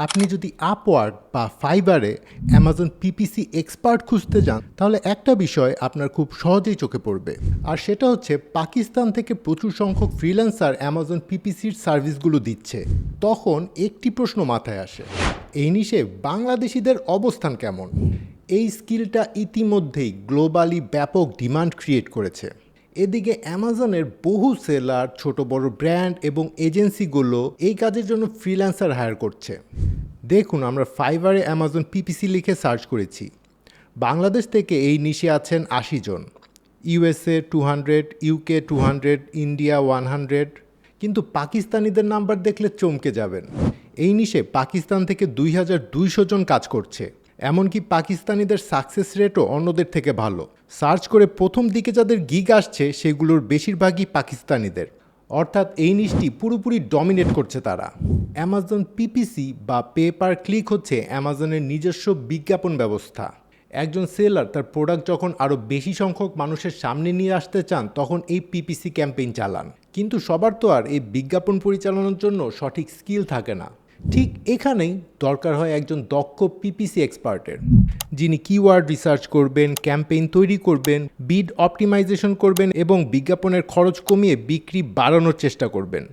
আপনি যদি আপওয়ার্ক বা ফাইবারে অ্যামাজন পিপিসি এক্সপার্ট খুঁজতে যান তাহলে একটা বিষয় আপনার খুব সহজেই চোখে পড়বে, আর সেটা হচ্ছে পাকিস্তান থেকে প্রচুর সংখ্যক ফ্রিল্যান্সার অ্যামাজন পিপিসির সার্ভিসগুলো দিচ্ছে। তখন একটি প্রশ্ন মাথায় আসে, এই নিশে বাংলাদেশিদের অবস্থান কেমন? এই স্কিলটা ইতিমধ্যেই গ্লোবালি ব্যাপক ডিমান্ড ক্রিয়েট করেছে। এদিকে অ্যামাজনের বহু সেলার, ছোট বড় ব্র্যান্ড এবং এজেন্সিগুলো এই কাজের জন্য ফ্রিল্যান্সার হায়ার করছে। দেখুন, আমরা ফাইবারে অ্যামাজন পিপিসি লিখে সার্চ করেছি। বাংলাদেশ থেকে এই নিশে আছেন 80 জন, ইউএসএ 200, ইউকে 200, ইন্ডিয়া 100। কিন্তু পাকিস্তানিদের নাম্বার দেখলে চমকে যাবেন। এই নিশে পাকিস্তান থেকে 2200 জন কাজ করছে। এমনকি পাকিস্তানিদের সাকসেস রেটও অন্যদের থেকে ভালো। সার্চ করে প্রথম দিকে যাদের গিগ আসছে সেগুলোর বেশিরভাগই পাকিস্তানিদের, অর্থাৎ এই নিশটি পুরোপুরি ডমিনেট করছে তারা। অ্যামাজন পিপিসি বা পে পার ক্লিক হচ্ছে অ্যামাজনের নিজস্ব বিজ্ঞাপন ব্যবস্থা। একজন সেলার তার প্রোডাক্ট যখন আরও বেশি সংখ্যক মানুষের সামনে নিয়ে আসতে চান তখন এই পিপিসি ক্যাম্পেইন চালান। কিন্তু সবার তো আর এই বিজ্ঞাপন পরিচালনার জন্য সঠিক স্কিল থাকে না। ঠিক এখানেই দরকার হয় একজন দক্ষ পিপিসি এক্সপার্টের, যিনি কিওয়ার্ড রিসার্চ করবেন, ক্যাম্পেইন তৈরি করবেন, বিড অপটিমাইজেশন করবেন এবং বিজ্ঞাপনের খরচ কমিয়ে বিক্রি বাড়ানোর চেষ্টা করবেন।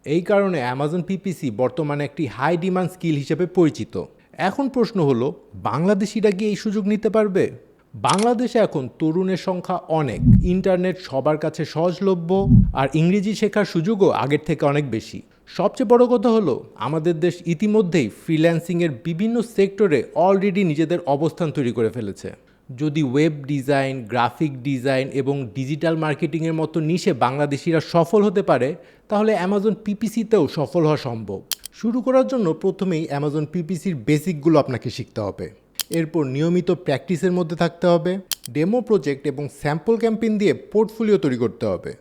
এই কারণে অ্যামাজন পিপিসি বর্তমানে একটি হাই ডিমান্ড স্কিল হিসেবে পরিচিত। এখন প্রশ্ন হলো, বাংলাদেশিরা কি এই সুযোগ নিতে পারবে? বাংলাদেশে এখন তরুণের সংখ্যা অনেক, ইন্টারনেট সবার কাছে সহজলভ্য, আর ইংরেজি শেখার সুযোগও আগের থেকে অনেক বেশি। সবচেয়ে বড় কথা হলো, আমাদের দেশ ইতিমধ্যেই ফ্রিল্যান্সিংয়ের বিভিন্ন সেক্টরে অলরেডি নিজেদের অবস্থান তৈরি করে ফেলেছে। যদি ওয়েব ডিজাইন, গ্রাফিক ডিজাইন এবং ডিজিটাল মার্কেটিংয়ের মতো নিশে বাংলাদেশিরা সফল হতে পারে, তাহলে অ্যামাজন পিপিসিতেও সফল হওয়া সম্ভব। শুরু করার জন্য প্রথমেই অ্যামাজন পিপিসির বেসিকগুলো আপনাকে শিখতে হবে। এরপর নিয়মিত প্র্যাকটিসের মধ্যে থাকতে হবে, ডেমো প্রজেক্ট এবং স্যাম্পল ক্যাম্পেইন দিয়ে পোর্টফোলিও তৈরি করতে হবে।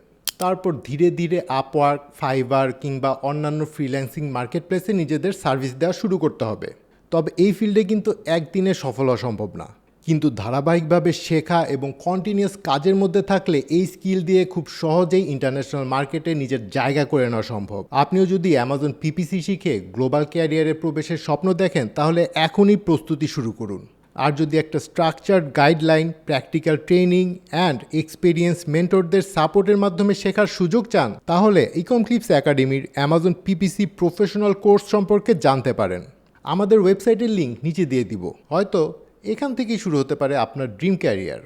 তারপর ধীরে ধীরে আপওয়ার্ক, ফাইবার কিংবা অন্যান্য ফ্রিল্যান্সিং মার্কেটপ্লেসে নিজেদের সার্ভিস দেওয়া শুরু করতে হবে। তবে এই ফিল্ডে কিন্তু একদিনে সফল হওয়া সম্ভব না, কিন্তু ধারাবাহিকভাবে শেখা এবং কন্টিনিউয়াস কাজের মধ্যে থাকলে এই স্কিল দিয়ে খুব সহজেই ইন্টারন্যাশনাল মার্কেটে নিজের জায়গা করে নেওয়া সম্ভব। আপনিও যদি অ্যামাজন পিপিসি শিখে গ্লোবাল ক্যারিয়ারে প্রবেশের স্বপ্ন দেখেন তাহলে এখনই প্রস্তুতি শুরু করুন। আর যদি একটা structured guideline, practical training and experience মেন্টরদের সাপোর্টের মাধ্যমে শেখার সুযোগ চান তাহলে ইকমক্লিপস একাডেমির অ্যামাজন পিপিসি প্রফেশনাল কোর্স সম্পর্কে জানতে পারেন। আমাদের ওয়েবসাইটের লিঙ্ক নিচে দিয়ে দিব। হয়তো এখান থেকেই শুরু হতে পারে আপনার ড্রিম ক্যারিয়ার।